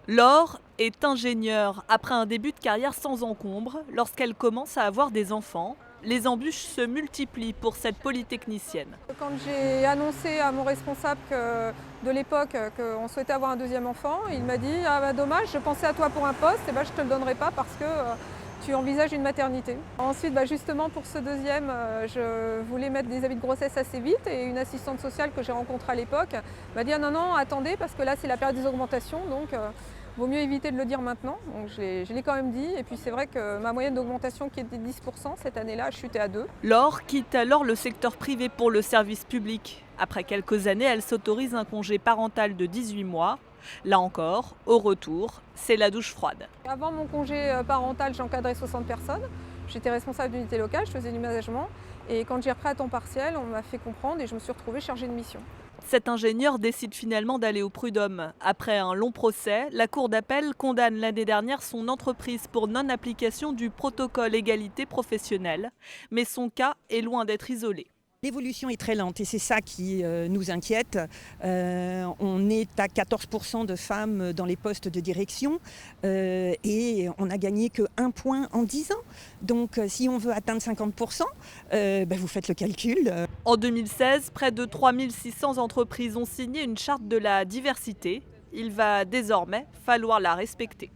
Laure est ingénieure. Après un début de carrière sans encombre, lorsqu'elle commence à avoir des enfants, les embûches se multiplient pour cette polytechnicienne. Quand j'ai annoncé à mon responsable de l'époque qu'on souhaitait avoir un deuxième enfant, il m'a dit «Ah bah dommage, je pensais à toi pour un poste, et bah, je ne te le donnerai pas parce que tu envisages une maternité». Ensuite, bah, justement pour ce deuxième, je voulais mettre des avis de grossesse assez vite et une assistante sociale que j'ai rencontrée à l'époque m'a dit «Ah non, non, attendez parce que là c'est la période des augmentations, donc vaut mieux éviter de le dire maintenant». Donc je l'ai quand même dit, et puis c'est vrai que ma moyenne d'augmentation qui était de 10%, cette année-là a chuté à 2. Laure quitte alors le secteur privé pour le service public. Après quelques années, elle s'autorise un congé parental de 18 mois. Là encore, au retour, c'est la douche froide. Avant mon congé parental, j'encadrais 60 personnes. J'étais responsable d'unité locale, je faisais du management. Et quand j'ai repris à temps partiel, on m'a fait comprendre et je me suis retrouvée chargée de mission. Cet ingénieur décide finalement d'aller au prud'homme. Après un long procès, la Cour d'appel condamne l'année dernière son entreprise pour non-application du protocole égalité professionnelle. Mais son cas est loin d'être isolé. L'évolution est très lente et c'est ça qui nous inquiète. On est à 14% de femmes dans les postes de direction et on n'a gagné que 1 point en 10 ans. Donc si on veut atteindre 50%, vous faites le calcul. En 2016, près de 3600 entreprises ont signé une charte de la diversité. Il va désormais falloir la respecter.